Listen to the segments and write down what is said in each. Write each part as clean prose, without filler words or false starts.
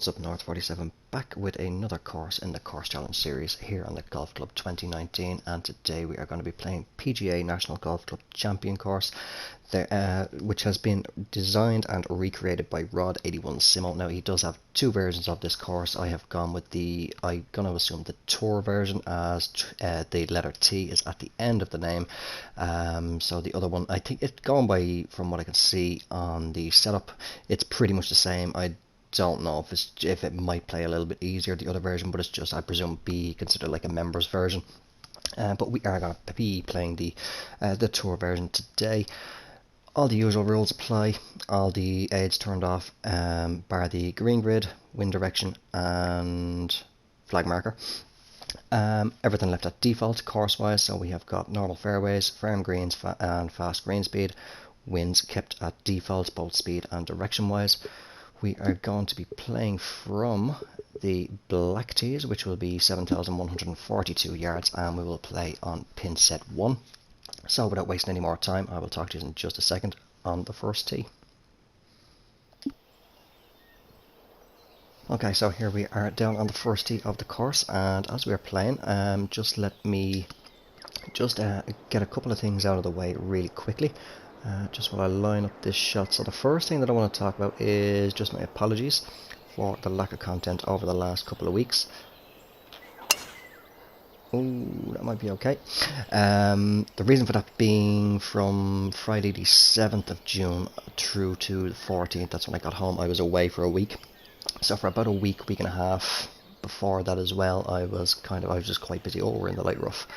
What's up, North 47, back with another course in the Course Challenge series here on the Golf Club 2019, and today we are going to be playing PGA National Golf Club Champion Course, which has been designed and recreated by Rod81 Simo. Now, he does have two versions of this course. I have gone with I'm going to assume the Tour version, as the letter T is at the end of the name. So the other one, I think it's gone by, from what I can see on the setup, it's pretty much the same. I don't know if it might play a little bit easier, the other version, but it's just, I presume, be considered like a members version. But we are going to be playing the Tour version today. All the usual rules apply, all the aids turned off, bar the green grid, wind direction and flag marker. Everything left at default course wise, so we have got normal fairways, firm greens and fast green speed. Winds kept at default, both speed and direction wise. We are going to be playing from the black tees, which will be 7,142 yards, and we will play on pin set 1. So without wasting any more time, I will talk to you in just a second on the first tee. Okay, so here we are down on the first tee of the course, and as we are playing, just let me get a couple of things out of the way really quickly. Just while I line up this shot. So the first thing that I want to talk about is just my apologies for the lack of content over the last couple of weeks. Ooh, that might be okay. The reason for that being from Friday the 7th of June through to the 14th, that's when I got home. I was away for a week. So for about a week and a half before that as well, I was just quite busy. Oh, we're in the light rough.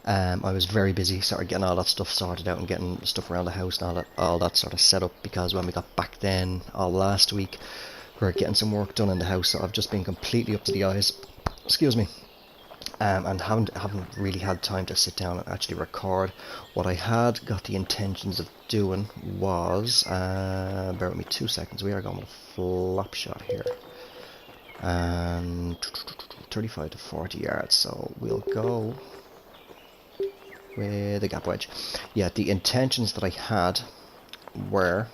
I was very busy sort of getting all that stuff sorted out and getting stuff around the house and all that sort of set up, because when we got back then, all last week, we were getting some work done in the house, so I've just been completely up to the eyes, excuse me, and haven't really had time to sit down and actually record. What I had got the intentions of doing was, bear with me 2 seconds, we are going with a flop shot here, and 35 to 40 yards, so we'll go with the gap wedge. Yeah, the intentions that I had were,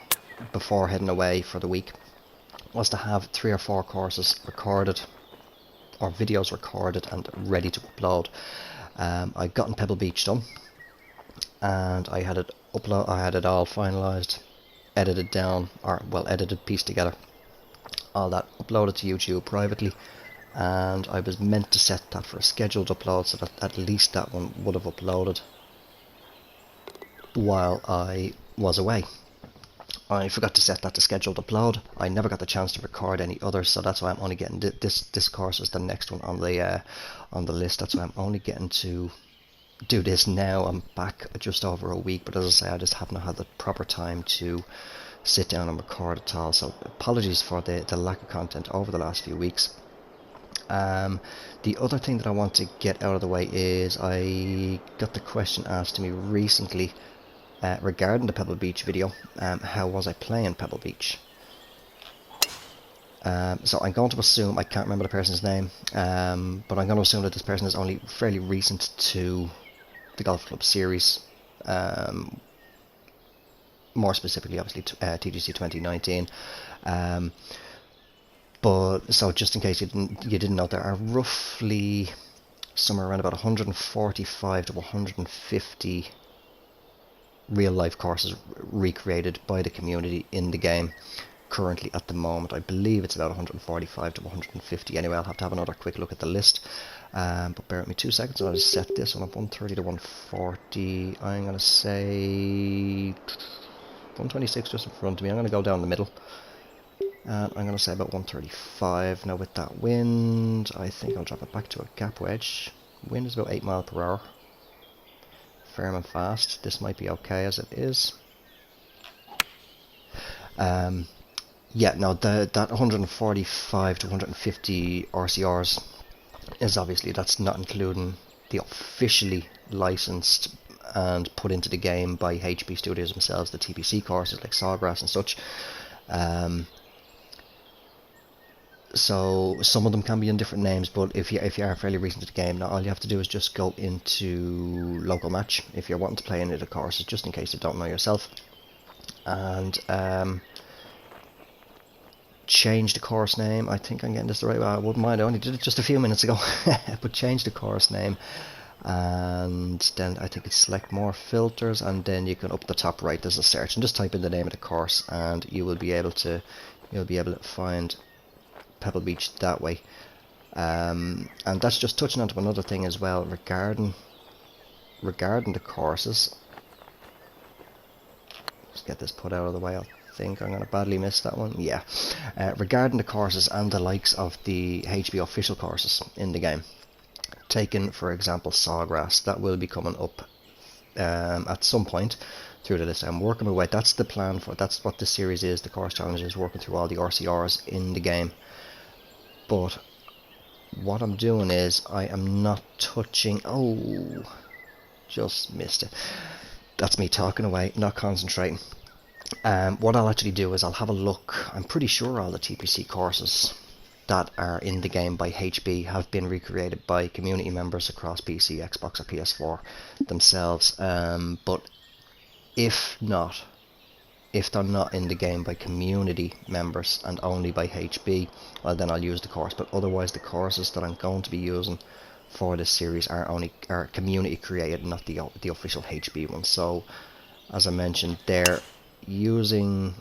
before heading away for the week, was to have 3 or 4 courses recorded, or videos recorded and ready to upload. I'd gotten Pebble Beach done, and I had it all finalised, edited down, or well, edited, pieced together, all that uploaded to YouTube privately. And I was meant to set that for a scheduled upload, so that at least that one would have uploaded while I was away. I forgot to set that to scheduled upload. I never got the chance to record any others, so that's why I'm only getting this course is the next one on the list. That's why I'm only getting to do this now. I'm back just over a week, but as I say, I just haven't had the proper time to sit down and record at all. So apologies for the lack of content over the last few weeks. The other thing that I want to get out of the way is I got the question asked to me recently regarding the Pebble Beach video. How was I playing Pebble Beach? So I'm going to assume, I can't remember the person's name, but I'm going to assume that this person is only fairly recent to the Golf Club series, more specifically obviously TGC 2019. But so just in case you didn't know, there are roughly somewhere around about 145 to 150 real life courses recreated by the community in the game currently at the moment. I believe it's about 145 to 150. Anyway, I'll have to have another quick look at the list. But bear with me 2 seconds. I'll just set this on a 130 to 140. I'm going to say 126 just in front of me. I'm going to go down the middle. And I'm going to say about 135. Now with that wind, I think I'll drop it back to a gap wedge. Wind is about 8 miles per hour. Firm and fast. This might be okay as it is. Yeah, no, that 145 to 150 RCRs is obviously, that's not including the officially licensed and put into the game by HB Studios themselves, the TPC courses like Sawgrass and such. So some of them can be in different names, but if you are fairly recent to the game, now all you have to do is just go into local match if you're wanting to play any of the courses, just in case you don't know yourself, and change the course name. I think I'm getting this the right way. I wouldn't mind. I only did it just a few minutes ago. But change the course name, and then I think it's select more filters, and then you can up the top right there's a search, and just type in the name of the course, and you will be able to find Pebble Beach that way. And that's just touching onto another thing as well regarding the courses. Let's get this put out of the way. I think I'm going to badly miss that one. Yeah. Regarding the courses and the likes of the HB official courses in the game. Taken, for example, Sawgrass. That will be coming up at some point through the list. I'm working my way. That's the plan for. That's what the series is. The course challenge is working through all the RCRs in the game. But what I'm doing is I am not touching. Oh, just missed it. That's me talking away, not concentrating. What I'll actually do is I'll have a look. I'm pretty sure all the TPC courses that are in the game by HB have been recreated by community members across PC, Xbox or PS4 themselves. But if they're not in the game by community members and only by HB, well then I'll use the course. But otherwise the courses that I'm going to be using for this series are community created, not the official HB ones. So as I mentioned, they're using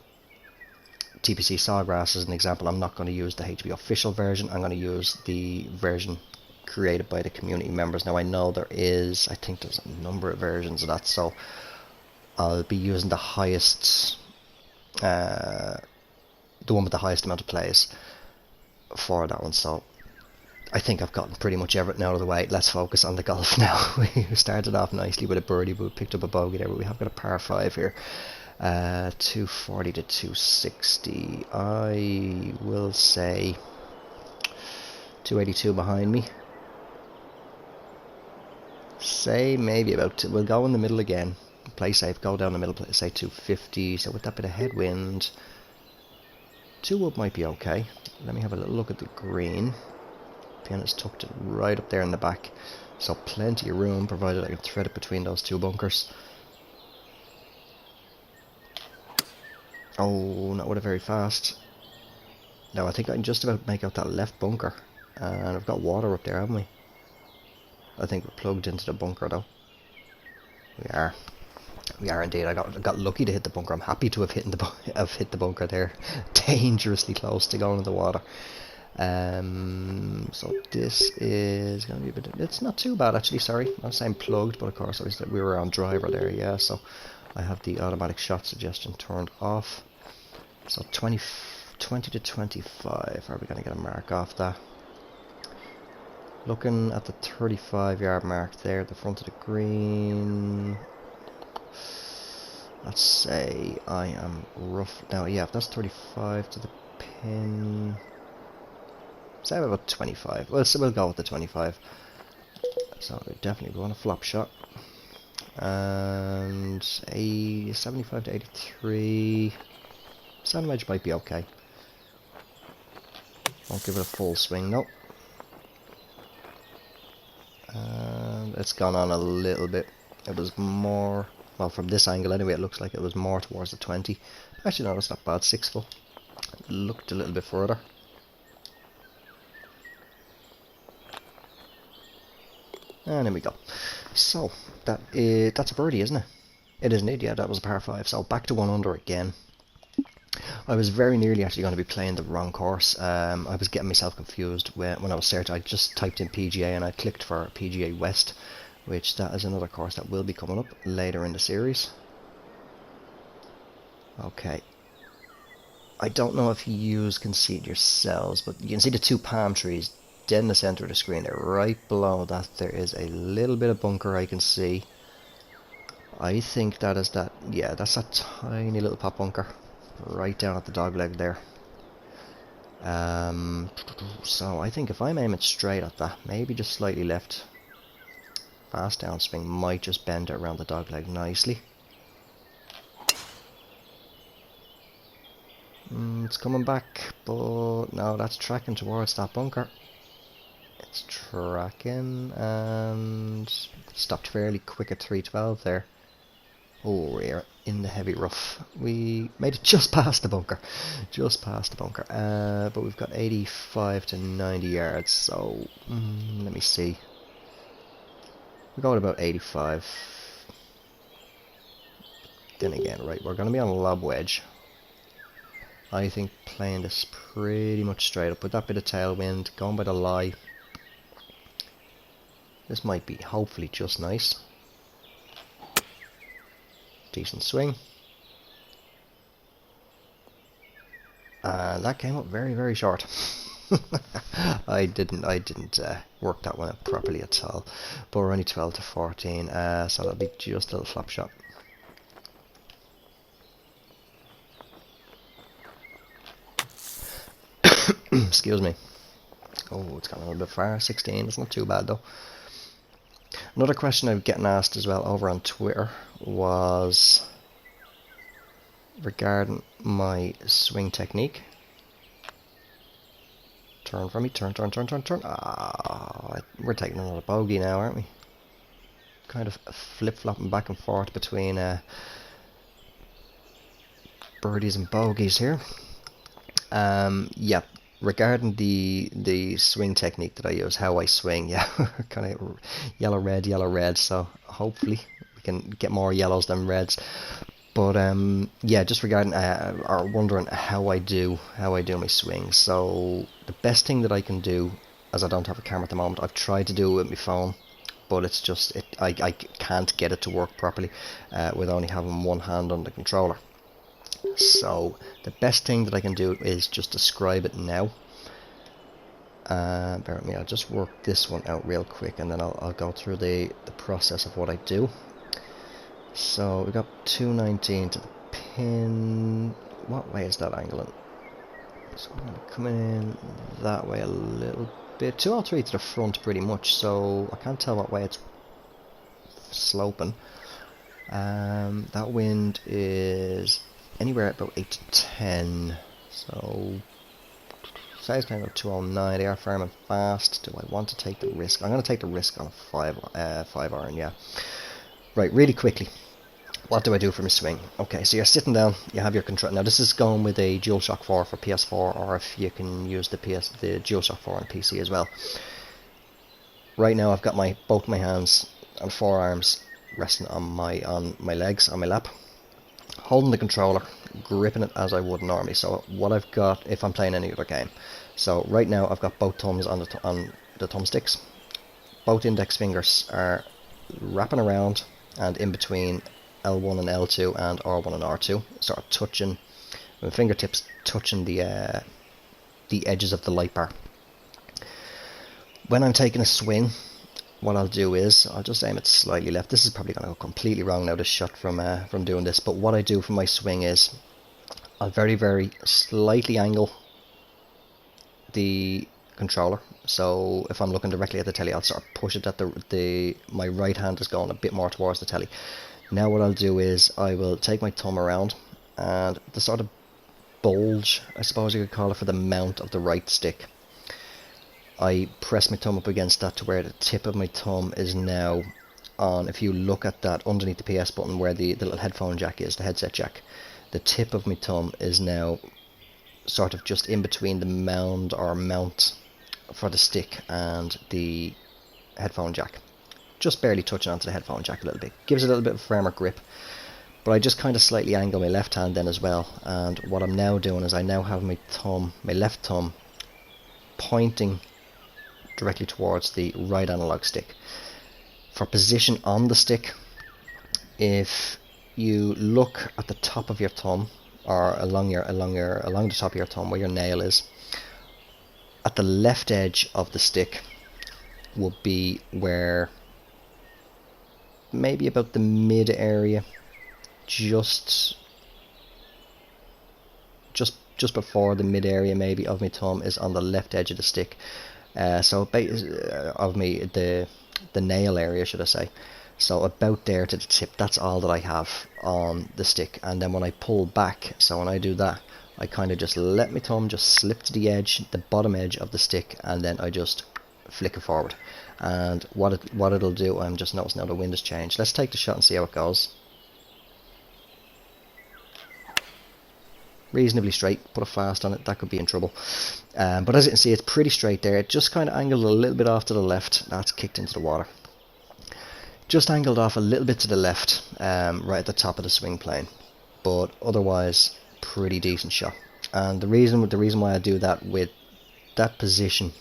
TPC Sawgrass as an example. I'm not going to use the HB official version. I'm going to use the version created by the community members. Now I know I think there's a number of versions of that, so I'll be using the highest, the one with the highest amount of plays for that one. So I think I've gotten pretty much everything out of the way. Let's focus on the golf now. We started off nicely with a birdie, but we picked up a bogey there. But we have got a par 5 here. 240 to 260. I will say 282 behind me. Say maybe we'll go in the middle again. Play safe, go down the middle, say 250. So with that bit of headwind, 2 up might be okay. Let me have a little look at the green. Pin is tucked right up there in the back, so plenty of room provided I can thread it between those 2 bunkers. Oh, not with it very fast. Now I think I can just about make out that left bunker, and I've got water up there, haven't we? I think we're plugged into the bunker though. We are indeed. I got lucky to hit the bunker. I'm happy to have hit the bunker there. Dangerously close to going in the water. So this is going to be a bit. It's not too bad actually. Sorry, I'm saying plugged, but of course we were on driver there. Yeah, so I have the automatic shot suggestion turned off. So 20 to 25. Are we going to get a mark off that? Looking at the 35-yard mark there at the front of the green. Let's say I am rough now. Yeah, if that's 35 to the pin. Say about 25. Well, so we'll go with the 25. So we definitely want a flop shot. And a 75 to 83. Sand wedge might be okay. Won't give it a full swing, nope. And it's gone on a little bit. It was more, well, from this angle anyway, it looks like it was more towards the 20. Actually, no, that's not bad. 6 foot. Looked a little bit further. And there we go. So that's a birdie, isn't it? It is indeed. Yeah, that was a par 5. So back to 1 under again. I was very nearly actually going to be playing the wrong course. I was getting myself confused when I was searching. I just typed in PGA and I clicked for PGA West, which that is another course that will be coming up later in the series. Okay. I don't know if you can see it yourselves, but you can see the 2 palm trees dead in the center of the screen there. Right below that there is a little bit of bunker I can see. I think that is that. Yeah, that's a tiny little pop bunker right down at the dog leg there. So I think if I'm aiming straight at that, maybe just slightly left, fast downswing might just bend it around the dog leg nicely. It's coming back, but no, that's tracking towards that bunker. It's tracking and stopped fairly quick at 312 there. Oh, we're in the heavy rough. We made it just past the bunker. Just past the bunker. But we've got 85 to 90 yards, so let me see. We're going about 85. Then again, right, we're going to be on a lob wedge. I think playing this pretty much straight up with that bit of tailwind, going by the lie. This might be hopefully just nice. Decent swing. And that came up very, very short. I didn't work that one out properly at all. But we're only 12 to 14, so that'll be just a little flop shot. Excuse me. Oh, it's gone a little bit far. 16, it's not too bad though. Another question I'm getting asked as well over on Twitter was regarding my swing technique. Turn for me, turn. Ah, we're taking another bogey now, aren't we? Kind of flip-flopping back and forth between birdies and bogeys here. Yeah. Regarding the swing technique that I use, how I swing, yeah, kind of yellow red, so hopefully we can get more yellows than reds. But yeah, just regarding or wondering how I do my swing. So the best thing that I can do, as I don't have a camera at the moment, I've tried to do it with my phone, but it's just I can't get it to work properly with only having one hand on the controller. So the best thing that I can do is just describe it now. Bear with me, I'll just work this one out real quick and then I'll go through the process of what I do. So we got 219 to the pin. What way is that angling? So I'm going to come in that way a little bit. 203 to the front pretty much, so I can't tell what way it's sloping. That wind is anywhere about 8 to 10, so say it's kind of 209. They are firm and fast. Do I want to take the risk? I'm going to take the risk on a 5 iron, yeah. Right, really quickly, what do I do for my swing? Okay, so you're sitting down, you have your control. Now this is going with a DualShock 4 for PS4, or if you can use the DualShock 4 on PC as well. Right now I've got both my hands and forearms resting on my legs, on my lap, holding the controller, gripping it as I would normally. So what I've got if I'm playing any other game. So right now I've got both thumbs on the thumbsticks. Both index fingers are wrapping around and in between L1 and L2 and R1 and R2, sort of touching, my fingertips touching the edges of the light bar. When I'm taking a swing, what I'll do is I'll just aim it slightly left. This is probably going to go completely wrong now, this shot from doing this, but what I do for my swing is I'll very, very slightly angle the controller. So if I'm looking directly at the telly, I'll sort of push it that my right hand is going a bit more towards the telly. Now what I'll do is I will take my thumb around, and the sort of bulge, I suppose you could call it, for the mount of the right stick, I press my thumb up against that to where the tip of my thumb is now on. If you look at that underneath the PS button where the little headphone jack is, the headset jack, the tip of my thumb is now sort of just in between the mount for the stick and the headphone jack, just barely touching onto the headphone jack a little bit. Gives it a little bit of firmer grip, but I just kind of slightly angle my left hand then as well. And what I'm now doing is I now have my left thumb pointing directly towards the right analog stick. For position on the stick, if you look at the top of your thumb, or along the top of your thumb where your nail is, at the left edge of the stick will be where maybe about the mid area, just before the mid area maybe of my thumb is on the left edge of the stick. So of me, the nail area, should I say. So about there to the tip, that's all that I have on the stick. And then when I pull back, so when I do that, I kind of just let my thumb just slip to the edge, the bottom edge of the stick, and then I just flick it forward. And what it'll do, I'm just noticing now the wind has changed. Let's take the shot and see how it goes. reasonably straight. Put a fast on it, that could be in trouble. But as you can see, it's pretty straight there. It just kind of angled a little bit off to the left. That's kicked into the water. Just angled off a little bit to the left, right at the top of the swing plane. But otherwise, pretty decent shot. And the reason why I do that with that position,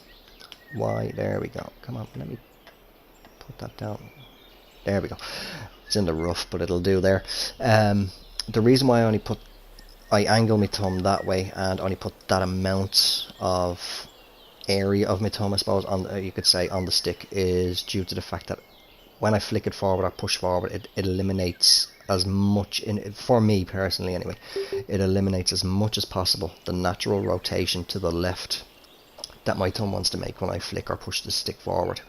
there we go. Come on, let me put that down. There we go. It's in the rough, but it'll do there. The reason why I angle my thumb that way and only put that amount of area of my thumb, I suppose, you could say, on the stick, is due to the fact that when I flick it forward or push forward, it eliminates as much, for me personally anyway, it eliminates as much as possible the natural rotation to the left that my thumb wants to make when I flick or push the stick forward.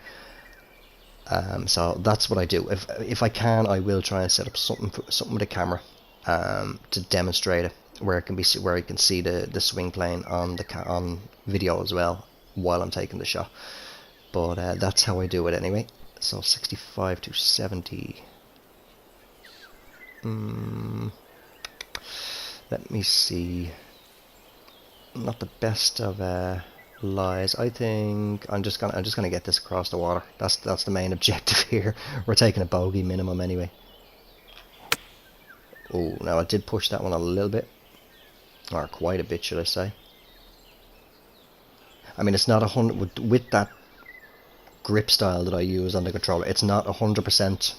So that's what I do. If I can, I will try and set up something with a camera to demonstrate it, where you can see the swing plane on video as well while I'm taking the shot. But that's how I do it anyway. So 65 to 70. Let me see. Not the best of lies. I think I'm just gonna get this across the water. That's the main objective here. We're taking a bogey minimum anyway. Oh, now I did push that one a little bit, or quite a bit, should I say? I mean, it's not 100 with that grip style that I use on the controller. It's not 100%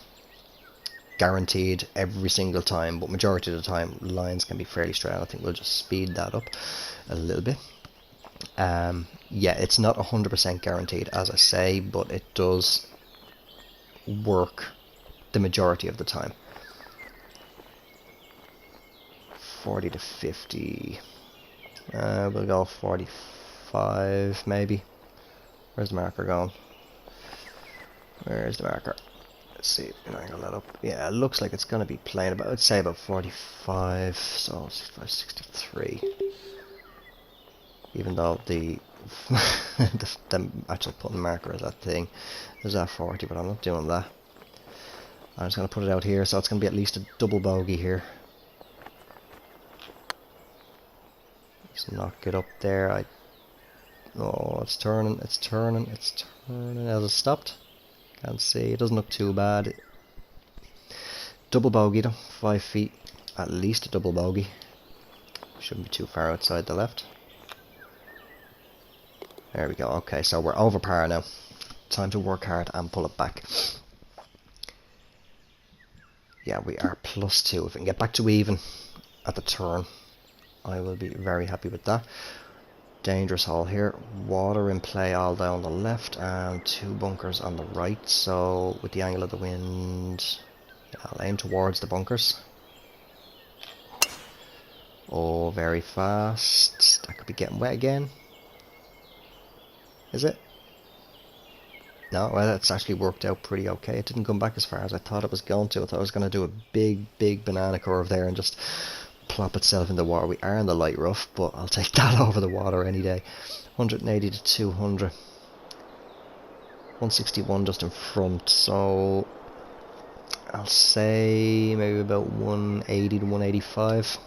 guaranteed every single time, but majority of the time lines can be fairly straight. I think we'll just speed that up a little bit. Yeah, it's not 100% guaranteed, as I say, but it does work the majority of the time. 40 to 50. We'll go 45 maybe. Where's the marker going? Where's the marker? Let's see, angle that up. Yeah, it looks like it's going to be playing about, I'd say about 45, so 65, 63. Even though the actual putting marker of that thing is at 40, but I'm not doing that. I'm just going to put it out here, so it's going to be at least a double bogey here. Just knock it up there. Oh, it's turning. Has it stopped? Can't see. It doesn't look too bad. Double bogey though, 5 feet. At least a double bogey. Shouldn't be too far outside the left. There we go. Okay, so we're over par now. Time to work hard and pull it back. Yeah, we are +2. If we can get back to even at the turn, I will be very happy with that. Dangerous hole here. Water in play all down the left and 2 bunkers on the right. So with the angle of the wind, I'll aim towards the bunkers. Oh, very fast. That could be getting wet again. Is it? No, well, it's actually worked out pretty okay. It didn't come back as far as I thought it was going to. I thought I was going to do a big banana curve there and just plop itself in the water. We are in the light rough, but I'll take that over the water any day. 180 to 200. 161 just in front, so I'll say maybe about 180 to 185.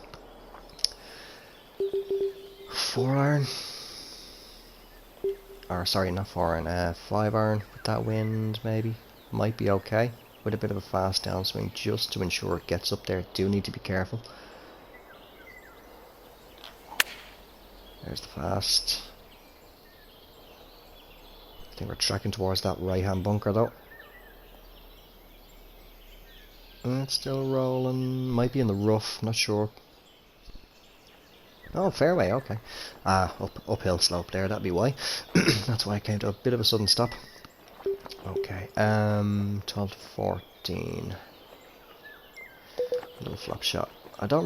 4 iron. Or sorry, not 4 iron, 5 iron with that wind maybe. Might be okay. With a bit of a fast downswing just to ensure it gets up there. Do need to be careful. There's the fast. I think we're tracking towards that right hand bunker though. It's still rolling. Might be in the rough, not sure. Oh, fairway, okay. Uphill slope there, that'd be why. That's why I came to a bit of a sudden stop. Okay, 12 to 14. Little flop shot. I'm not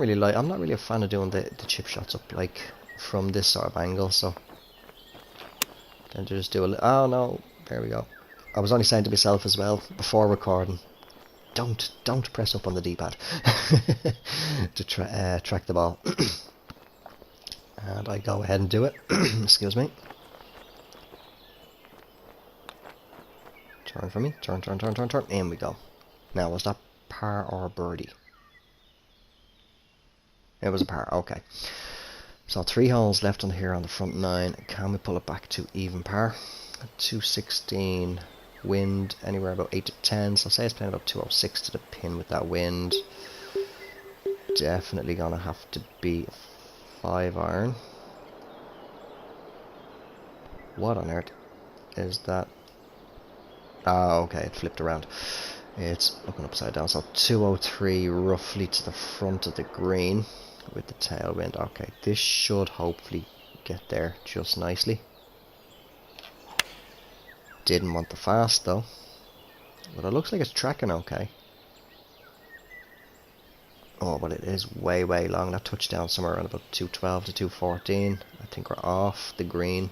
really a fan of doing the chip shots up like from this sort of angle, so then to just do a little, oh no, there we go. I was only saying to myself as well before recording, don't press up on the D-pad to track the ball. And I go ahead and do it. Excuse me. Turn for me. Turn. In we go. Now, was that par or birdie? It was a par. Okay. So 3 holes left on here on the front 9. Can we pull it back to even par? 216, wind anywhere about 8 to 10. So say it's playing about 206 to the pin with that wind. Definitely gonna have to be 5 iron. What on earth is that? Ah, okay, it flipped around. It's looking upside down. So 203 roughly to the front of the green with the tailwind. Okay, this should hopefully get there just nicely. Didn't want the fast though, but it looks like it's tracking okay. Oh, but it is way long. That touchdown somewhere around about 212 to 214. I think we're off the green.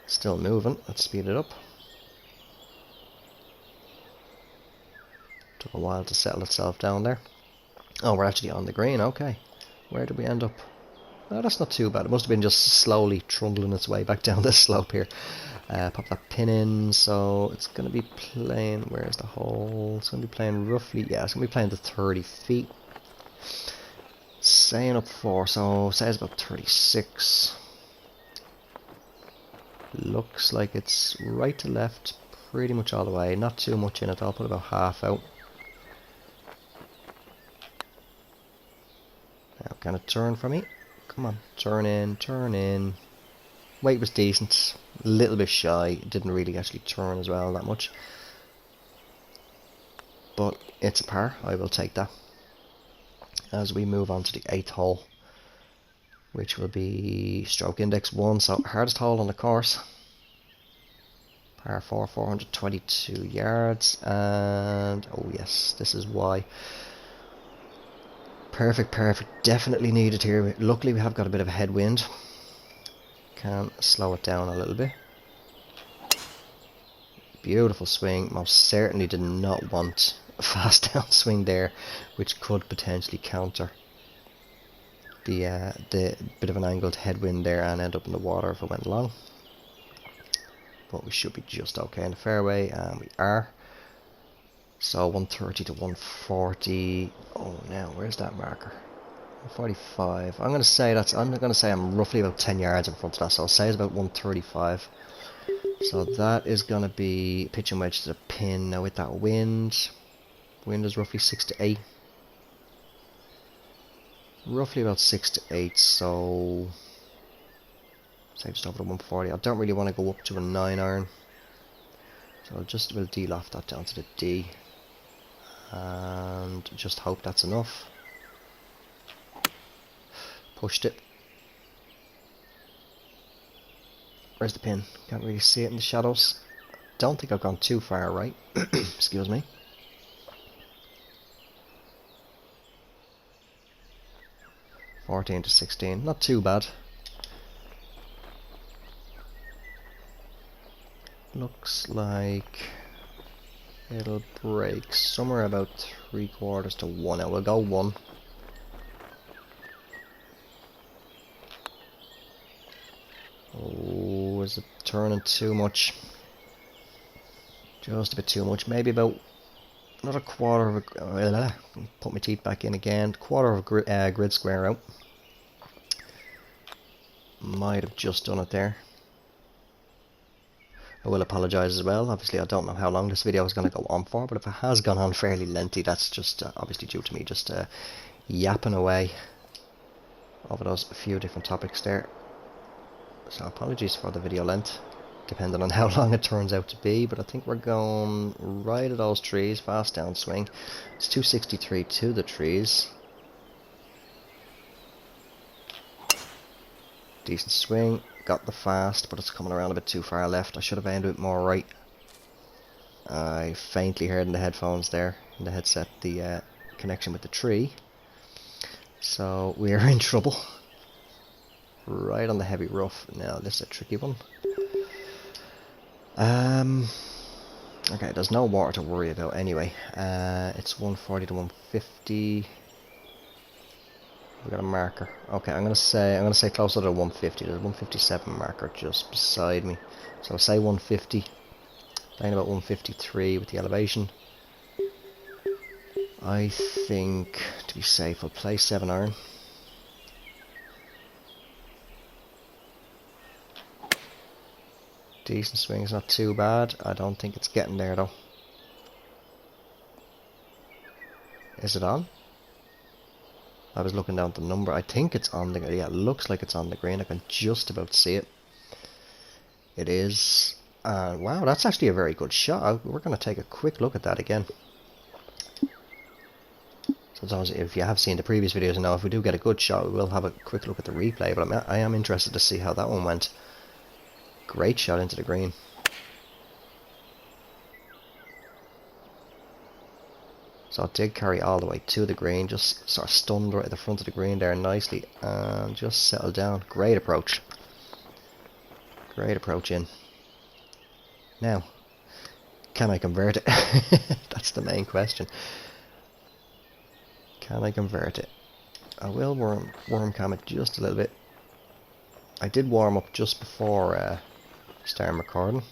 Still moving. Let's speed it up. Took a while to settle itself down there. Oh, we're actually on the green. Okay. Where did we end up? Oh, that's not too bad. It must have been just slowly trundling its way back down this slope here. Pop that pin in. So it's going to be playing... Where's the hole? It's going to be playing roughly... Yeah, it's going to be playing to 30 feet. Saying up 4. So say it's about 36. Looks like it's right to left pretty much all the way. Not too much in it. I'll put about half out. Now can it turn for me? Come on, turn in, turn in. Weight was decent. A little bit shy. Didn't really actually turn as well that much. But it's a par. I will take that. As we move on to the 8th hole, which will be stroke index 1, so hardest hole on the course. Par 4, 422 yards, and oh yes, this is why. Perfect, definitely needed here. Luckily we have got a bit of a headwind. Can slow it down a little bit. Beautiful swing. Most certainly did not want a fast downswing there, which could potentially counter the bit of an angled headwind there and end up in the water if it went long. But we should be just okay in the fairway, and we are. So 130 to 140. Oh, now where's that marker? 145. I'm gonna say I'm roughly about 10 yards in front of that. So I'll say it's about 135. So that is gonna be pitch and wedge to the pin. Now with that wind is roughly 6 to 8. Roughly about 6 to 8, so say just over the 140. I don't really want to go up to a 9 iron, so we'll de-loft that down to the D and just hope that's enough. Pushed it. Where's the pin? Can't really see it in the shadows. Don't think I've gone too far right. Excuse me. $14 to $16, not too bad. Looks like it'll break somewhere about 3/4 to 1. Now we'll go 1. Oh, is it turning too much? Just a bit too much. Maybe about another quarter of a... put my teeth back in again. Quarter of a grid square out. Might have just done it there. I will apologise as well. Obviously I don't know how long this video is going to go on for, but if it has gone on fairly lengthy, that's just obviously due to me just yapping away over those few different topics there. So apologies for the video length, depending on how long it turns out to be, but I think we're going right at those trees, fast downswing. It's 263 to the trees. Decent swing, got the fast, but it's coming around a bit too far left. I should have aimed a bit more right. I faintly heard in the headphones there, in the headset, the connection with the tree. So we are in trouble. Right on the heavy rough. Now this is a tricky one. Okay, there's no water to worry about anyway. It's 140 to 150. We got a marker. Okay, I'm gonna say closer to 150. There's a 157 marker just beside me. So say 150. Down about 153 with the elevation. I think, to be safe, I'll play 7 iron. Decent swing, is not too bad. I don't think it's getting there though. Is it on? I was looking down at the number. I think it's on the... yeah, it looks like it's on the green. I can just about see it. It is. Wow, that's actually a very good shot. We're going to take a quick look at that again. Sometimes if you have seen the previous videos, you know if we do get a good shot, we will have a quick look at the replay. But I am interested to see how that one went. Great shot into the green. So it did carry all the way to the green, just sort of stunned right at the front of the green there nicely, and just settled down. Great approach. Great approach in. Now, can I convert it? That's the main question. Can I convert it? I will worm cam it just a little bit. I did warm up just before starting recording.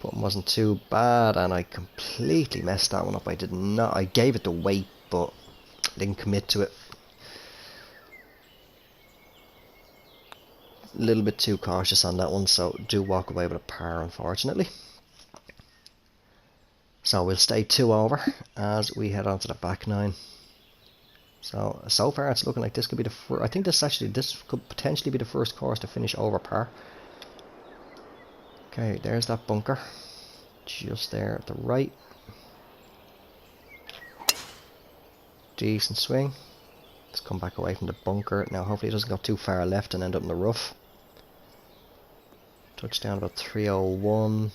But it wasn't too bad, and I completely messed that one up. I did not. I gave it the weight, but didn't commit to it. A little bit too cautious on that one, so do walk away with a par, unfortunately. So we'll stay 2 over as we head on to the back 9. So far it's looking like this could be the first. I think this could potentially be the first course to finish over par. Okay, there's that bunker. Just there at the right. Decent swing. Let's come back away from the bunker. Now hopefully it doesn't go too far left and end up in the rough. Touchdown about 301.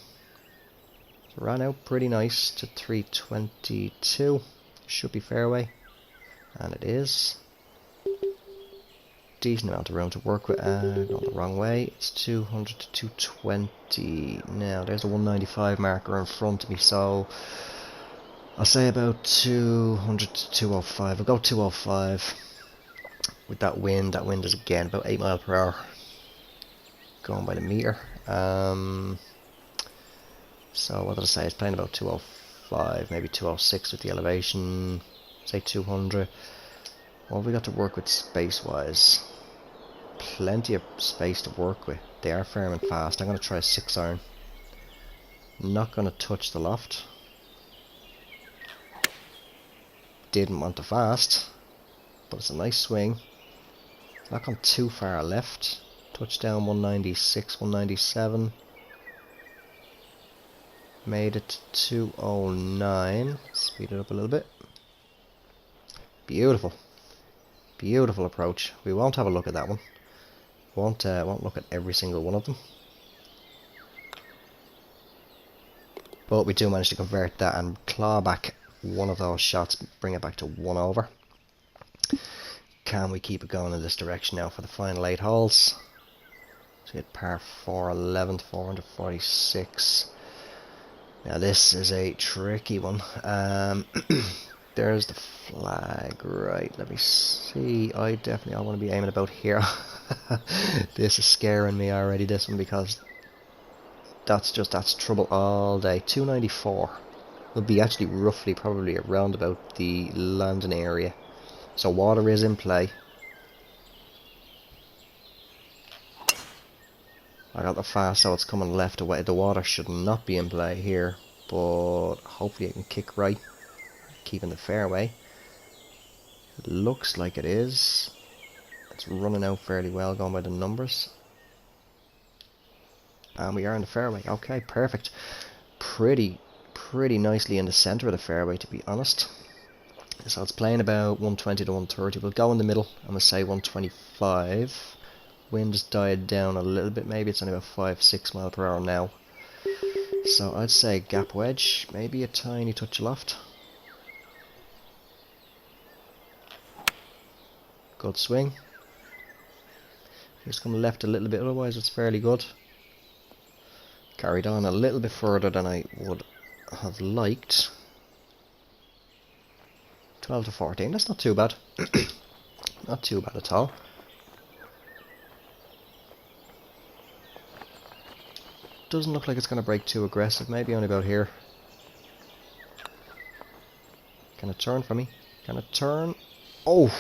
Ran out pretty nice to 322. Should be fairway. And it is. Decent amount of room to work with. Gone the wrong way. It's 200 to 220. Now there's the 195 marker in front of me, so I'll say about 200 to 205. I'll go 205 with that wind. That wind is again about 8 miles per hour. Going by the meter. So what did I say? It's playing about 205, maybe 206 with the elevation. Say 200. What have we got to work with space-wise? Plenty of space to work with. They are firm and fast. I'm going to try a 6 iron. Not going to touch the loft. Didn't want to fast, but it's a nice swing. Not gone too far left. Touchdown 196, 197. Made it to 209. Speed it up a little bit. Beautiful. Beautiful approach. We won't have a look at that one. Won't look at every single one of them. But we do manage to convert that and claw back one of those shots, bring it back to 1 over. Can we keep it going in this direction now for the final 8 holes? So we had par 411, 446. Now this is a tricky one. There's the flag, right? Let me see. I want to be aiming about here. This is scaring me already, this one, because that's trouble all day. 294 will be actually roughly probably around about the landing area. So water is in play. I got the fast, so it's coming left away. The water should not be in play here, but hopefully I can kick right, keeping the fairway. It looks like it is. It's running out fairly well, going by the numbers. And we are in the fairway. Okay, perfect. Pretty nicely in the centre of the fairway, to be honest. So it's playing about 120 to 130. We'll go in the middle and we'll say 125. Wind has died down a little bit. Maybe it's only about 5-6 miles per hour now. So I'd say gap wedge, maybe a tiny touch loft. Good swing. Just come left a little bit, otherwise it's fairly good. Carried on a little bit further than I would have liked. 12 to 14, that's not too bad. Not too bad at all. Doesn't look like it's going to break too aggressive, maybe only about here. Can it turn for me? Can it turn? Oh,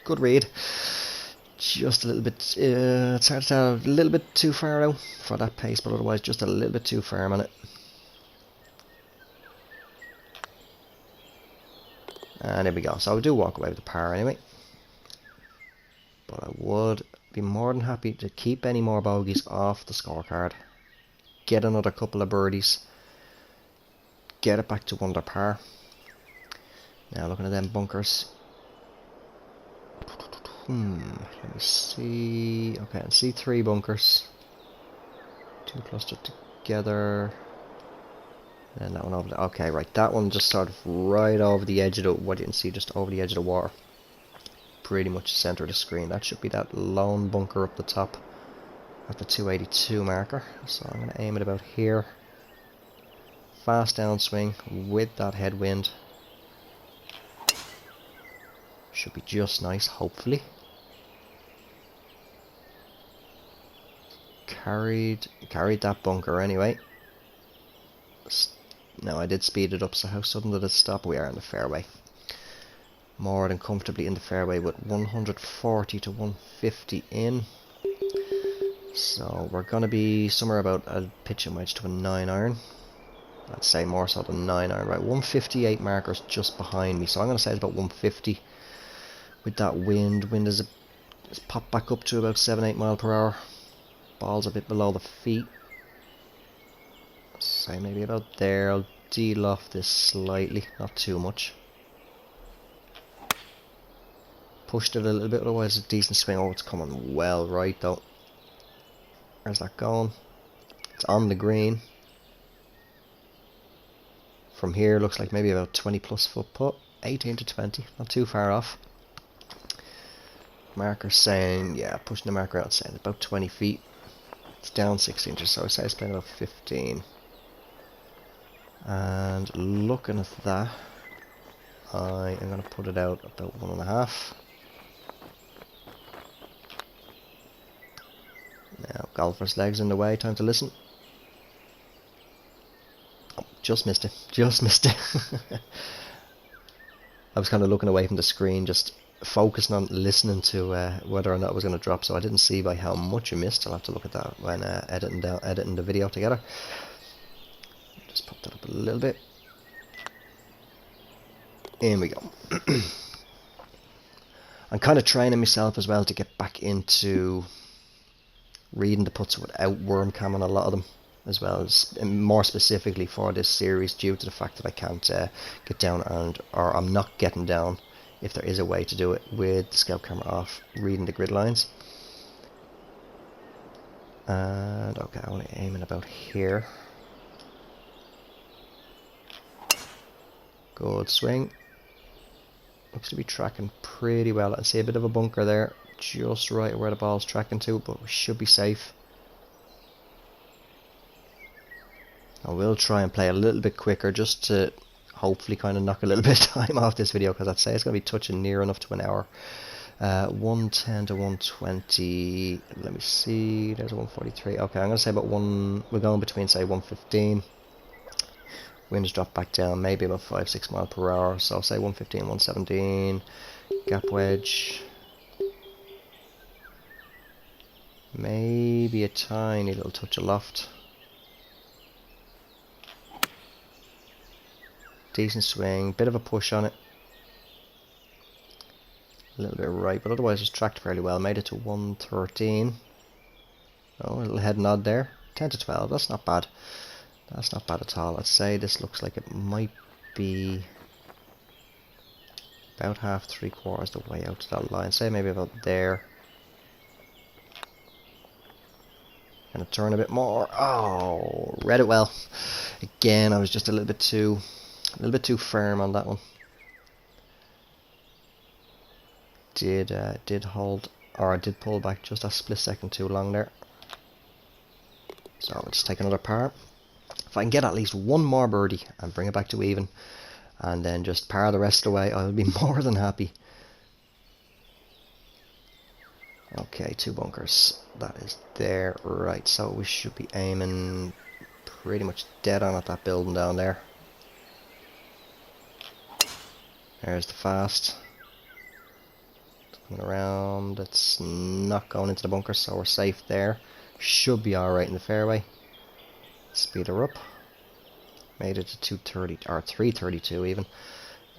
good read. Just a little bit, it's hard to tell, a little bit too far out for that pace, but otherwise just a little bit too firm on it. And there we go. So I do walk away with the par anyway. But I would be more than happy to keep any more bogeys off the scorecard. Get another couple of birdies. Get it back to under par. Now looking at them bunkers. Let me see. Okay, I see 3 bunkers. 2 clustered together. And that one over there. Okay, right. That one just sort of right over the edge of the, what you can see, just over the edge of the water. Pretty much the center of the screen. That should be that lone bunker up the top at the 282 marker. So I'm going to aim it about here. Fast downswing with that headwind. Should be just nice, hopefully. Carried that bunker anyway. Now I did speed it up, so how sudden did it stop? We are in the fairway. More than comfortably in the fairway with 140 to 150 in. So we're going to be somewhere about a pitching wedge to a 9 iron. I'd say more so than 9 iron. Right, 158 markers just behind me. So I'm going to say it's about 150 with that wind. Wind is popped back up to about 7-8 mile per hour. Ball's a bit below the feet. Say maybe about there. I'll deal off this slightly, not too much. Pushed it a little bit, otherwise a decent swing. Oh, it's coming well right though. Where's that going? It's on the green. From here looks like maybe about 20 plus foot putt. 18 to 20, not too far off. Marker saying, yeah, pushing the marker out saying about 20 feet. It's down 6 inches, so I say it's playing about 15. And looking at that, I am going to put it out about 1.5. Now, golfer's legs in the way, time to listen. Oh, just missed it, just missed it. I was kind of looking away from the screen, just focusing on listening to whether or not it was going to drop, so I didn't see by how much I missed. I'll have to look at that when editing the video together. Just pop that up a little bit. In we go. I'm kind of training myself as well to get back into reading the putts without worm camming a lot of them, as well as more specifically for this series, due to the fact that I can't get down or I'm not getting down, if there is a way to do it, with the scout camera off, reading the grid lines. And okay, I'm only aiming about here. Good swing. Looks to be tracking pretty well. I see a bit of a bunker there, just right where the ball's tracking to, but we should be safe. I will try and play a little bit quicker, just to hopefully kind of knock a little bit of time off this video, because I'd say it's going to be touching near enough to an hour. 110 to 120. Let me see. There's a 143. Okay, I'm going to say about we're going between, say, 115. Wind's dropped back down, maybe about 5-6 mile per hour. So I'll say 115, 117. Gap wedge. Maybe a tiny little touch of loft. Decent swing, bit of a push on it. A little bit right, but otherwise it's tracked fairly well. Made it to 113. Oh, a little head nod there. 10 to 12, that's not bad. That's not bad at all. I'd say this looks like it might be about half, 3/4 the way out to that line. Say maybe about there. Gonna turn a bit more. Oh, read it well. Again, I was just a little bit too firm on that one. Did hold, or I did pull back just a split second too long there. So let's take another par. If I can get at least one more birdie and bring it back to even, and then just par the rest of the way, I'll be more than happy. Okay, 2 bunkers. That is there, right? So we should be aiming pretty much dead on at that building down there. There's the fast. It's coming around. It's not going into the bunker, so we're safe there. Should be alright in the fairway. Speed her up. Made it to 230 or 332 even.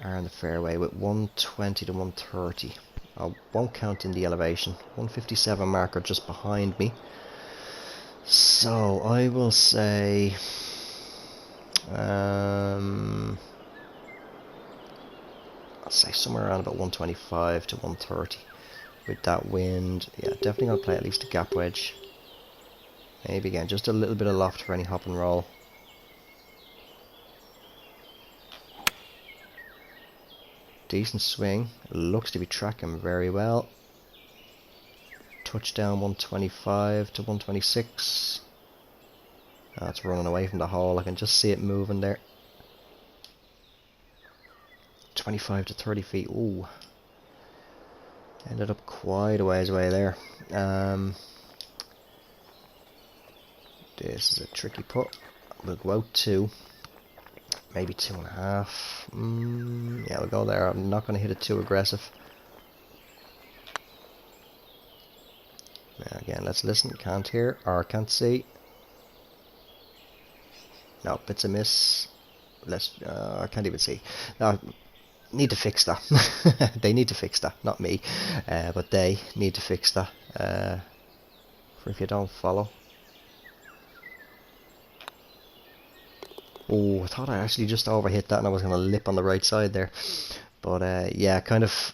Are in the fairway with 120 to 130. I won't count in the elevation. 157 marker just behind me. So I will say I'll say somewhere around about 125 to 130 with that wind. Yeah, definitely gonna play at least a gap wedge. Maybe again just a little bit of loft for any hop and roll. Decent swing. It looks to be tracking very well. Touchdown 125 to 126. Oh, it's running away from the hole. I can just see it moving there. 25 to 30 feet. Ooh. Ended up quite a ways away there. This is a tricky putt. We'll go out 2. Maybe 2.5. Yeah, we'll go there. I'm not going to hit it too aggressive. Now again, let's listen. Can't hear or can't see. No, bits a miss. Let's. I can't even see. No, need to fix that. They need to fix that, not me. But they need to fix that. For if you don't follow. Oh, I thought I actually just overhit that and I was going to lip on the right side there. But yeah, I kind of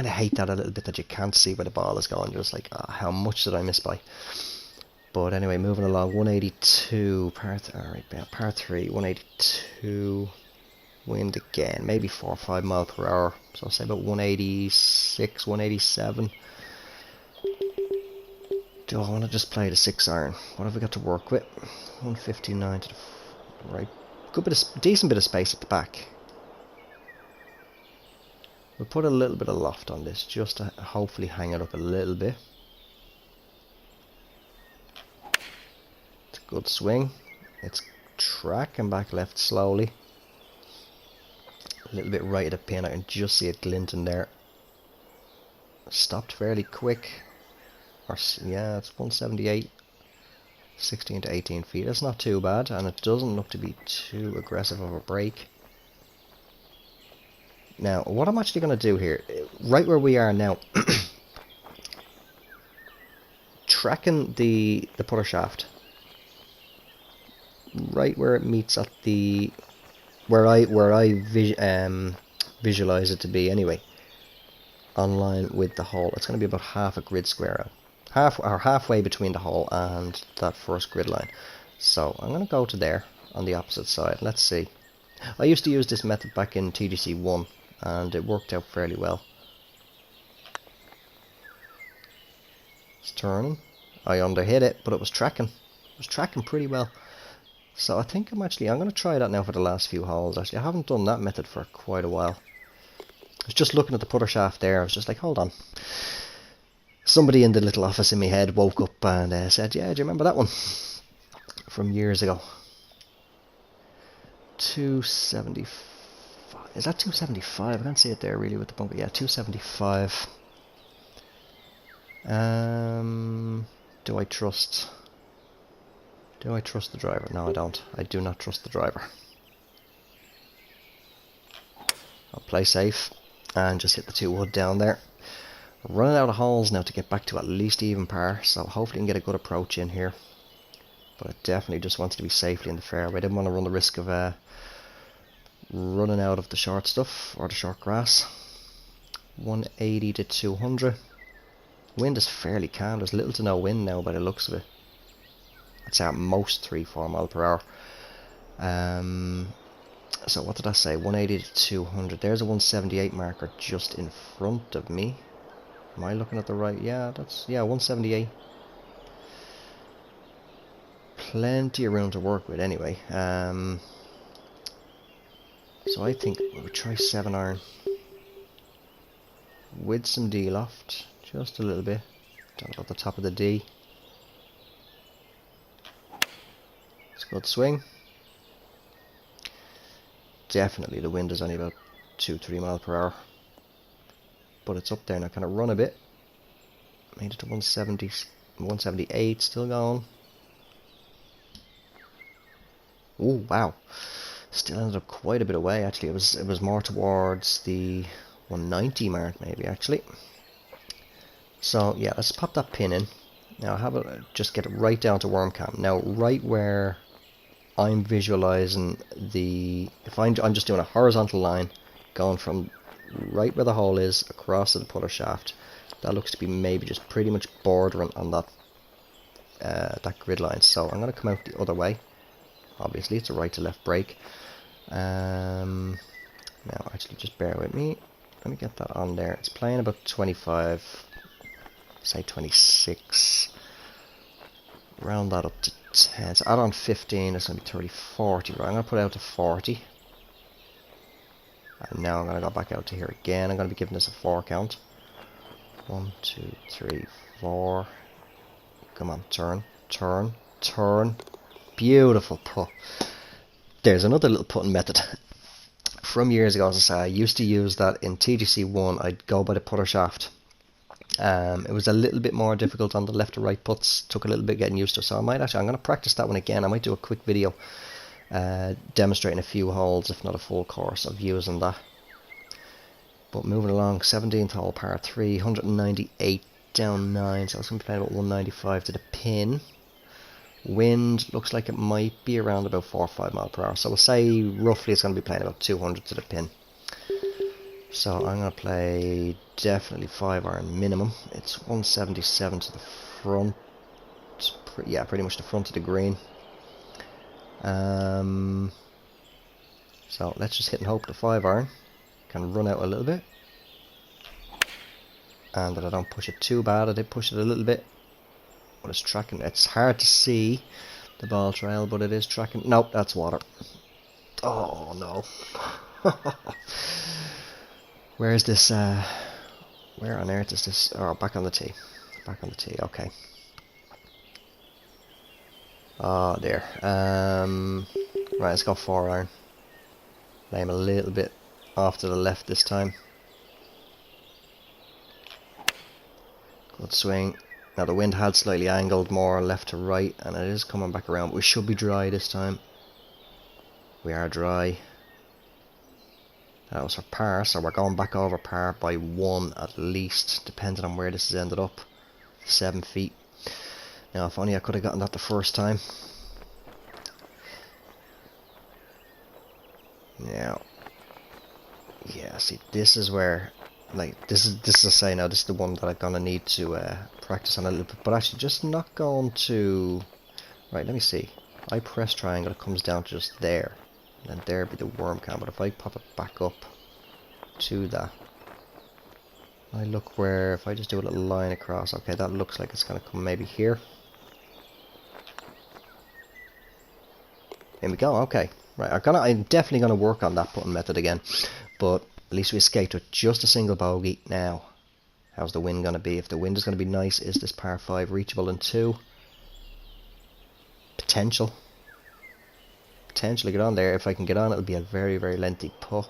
hate that a little bit, that you can't see where the ball is going. You're just like, oh, how much did I miss by? But anyway, moving along, 182, par 3, 182, wind again, maybe 4 or 5 miles per hour. So I'll say about 186, 187. Do I want to just play the 6 iron? What have we got to work with? 159 to the right. Decent bit of space at the back. We'll put a little bit of loft on this just to hopefully hang it up a little bit. It's a good swing. It's tracking back left slowly. A little bit right of the pin. I can just see it glinting there. Stopped fairly quick. Yeah, it's 178. 16 to 18 feet. That's not too bad, and it doesn't look to be too aggressive of a break. Now, what I'm actually going to do here, right where we are now, tracking the putter shaft, right where it meets at the where I visualize it to be anyway, on line with the hole. It's going to be about half a grid square out. Halfway between the hole and that first grid line. So I'm going to go to there on the opposite side. Let's see. I used to use this method back in TGC 1 and it worked out fairly well. It's turning. I underhit it, but it was tracking. It was tracking pretty well. So I think I'm going to try that now for the last few holes. Actually, I haven't done that method for quite a while. I was just looking at the putter shaft there. I was just like, hold on. Somebody in the little office in my head woke up and said, yeah, do you remember that one? From years ago. 275. Is that 275? I can't see it there really with the bunker. Yeah, 275. Do I trust the driver? No, I don't. I do not trust the driver. I'll play safe and just hit the 2 wood down there. Running out of holes now to get back to at least even par, so hopefully I can get a good approach in here. But I definitely just wanted to be safely in the fairway. I didn't want to run the risk of running out of the short stuff or the short grass. 180 to 200. Wind is fairly calm. There's little to no wind now by the looks of it. It's at most 3-4 miles per hour. So what did I say? 180 to 200. There's a 178 marker just in front of me. Am I looking at the right? Yeah, 178. Plenty of room to work with anyway. So I think we would try 7 iron. With some D loft. Just a little bit. Down about the top of the D. It's a good swing. Definitely the wind is only about 2-3 miles per hour. But it's up there now. Can I run a bit? Made it to 170, 178, still going. Oh wow, still ended up quite a bit away actually. It was more towards the 190 mark maybe actually. So yeah, let's pop that pin in. Now just get it right down to worm cam. Now right where I'm visualizing if I'm just doing a horizontal line going from right where the hole is across to the putter shaft. That looks to be maybe just pretty much bordering on that that grid line. So I'm going to come out the other way. Obviously it's a right to left break. Now actually just bear with me. Let me get that on there. It's playing about 25, say 26. Round that up to 10. So add on 15, it's going to be 30, 40. Right, I'm going to put it out to 40. And now I'm going to go back out to here again. I'm going to be giving this a 4 count. 1, 2, 3, 4. Come on, turn, turn, turn. Beautiful putt. There's another little putting method. From years ago, as I say, I used to use that in TGC 1. I'd go by the putter shaft. It was a little bit more difficult on the left to right putts. Took a little bit getting used to. So I'm going to practice that one again. I might do a quick video demonstrating a few holes, if not a full course, of using that. But moving along, 17th hole, par 3, 198 down 9. So I was going to be playing about 195 to the pin. Wind looks like it might be around about 4 or 5 miles per hour. So we'll say roughly it's going to be playing about 200 to the pin. So I'm going to play definitely 5 iron minimum. It's 177 to the front. Yeah, pretty much the front of the green. So let's just hit and hope the 5 iron can run out a little bit. And that I don't push it too bad. I did push it a little bit. But it's tracking. It's hard to see the ball trail, but it is tracking. Nope, that's water. Oh no. Where is this? Where on earth is this? Oh, back on the tee. Back on the tee. Okay. Oh, there. Right, let's go 4 iron. Lay him a little bit off to the left this time. Good swing. Now the wind had slightly angled more left to right, and it is coming back around. But we should be dry this time. We are dry. That was for par, so we're going back over par by 1 at least, depending on where this has ended up. 7 feet. Now, if only I could have gotten that the first time. Now, yeah, see, this is where, like, this is a say now. This is the one that I'm gonna need to practice on a little bit. But actually, just not going to. Right, let me see. I press triangle, it comes down to just there. And there be the worm cam, but if I pop it back up to that, I look where, if I just do a little line across, okay, that looks like it's going to come maybe here. Here we go, okay. Right, I'm definitely going to work on that putting method again, but at least we escaped with just a single bogey. Now, how's the wind going to be? If the wind is going to be nice, is this par 5 reachable in 2? Potentially get on there. If I can get on, it'll be a very, very lengthy putt.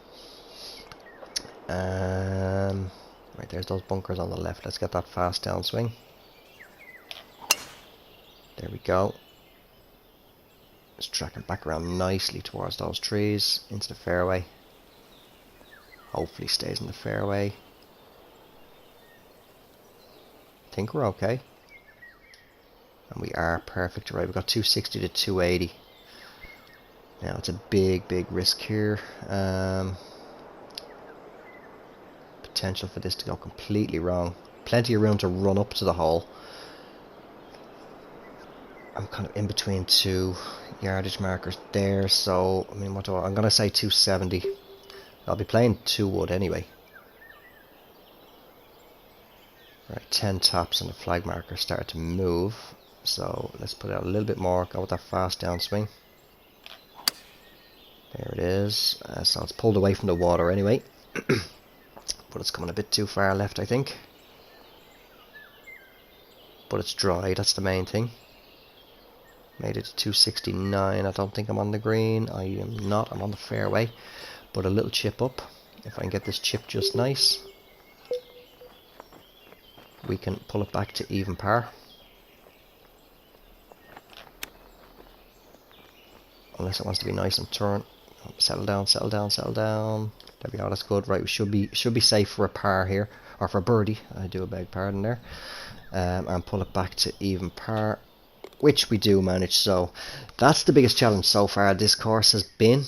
Right, there's those bunkers on the left. Let's get that fast downswing. There we go. It's tracking back around nicely towards those trees, into the fairway. Hopefully stays in the fairway. I think we're okay. And we are perfect. Right, we've got 260 to 280. Now it's a big, big risk here. Potential for this to go completely wrong. Plenty of room to run up to the hole. I'm kind of in between 2 yardage markers there, so I mean, I'm going to say 270. I'll be playing 2 wood anyway. Right, 10 taps and the flag marker started to move. So let's put it out a little bit more. Go with that fast downswing. There it is. So it's pulled away from the water anyway. But it's coming a bit too far left, I think. But it's dry, that's the main thing. Made it to 269. I don't think I'm on the green. I am not. I'm on the fairway. But a little chip up. If I can get this chip just nice, we can pull it back to even par. Unless it wants to be nice and turn. Settle down, settle down, settle down. There we go, that's good. Right, we should be safe for a par here, or for a birdie. I do a beg pardon there. And pull it back to even par, which we do manage. So that's the biggest challenge so far this course has been,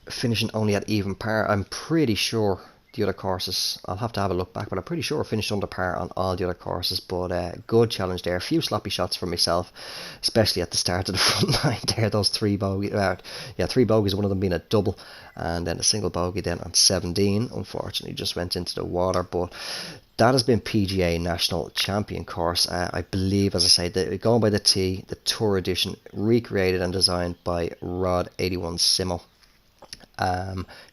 finishing only at even par. I'm pretty sure the other courses, I'll have to have a look back, but I'm pretty sure I finished under par on all the other courses. But good challenge there. A few sloppy shots for myself, especially at the start of the front line there. Those three bogeys, three bogeys, one of them being a double, and then a single bogey then on 17. Unfortunately, just went into the water. But that has been PGA National Champion Course. I believe, as I say, going by the T, the Tour Edition, recreated and designed by Rod 81 Simo.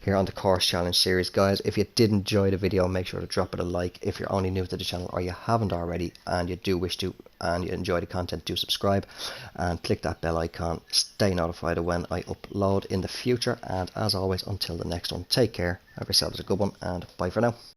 Here on the Course Challenge series. Guys, if you did enjoy the video, make sure to drop it a like. If you're only new to the channel or you haven't already and you do wish to and you enjoy the content, do subscribe and click that bell icon. Stay notified of when I upload in the future. And as always, until the next one, take care, have yourselves a good one, and bye for now.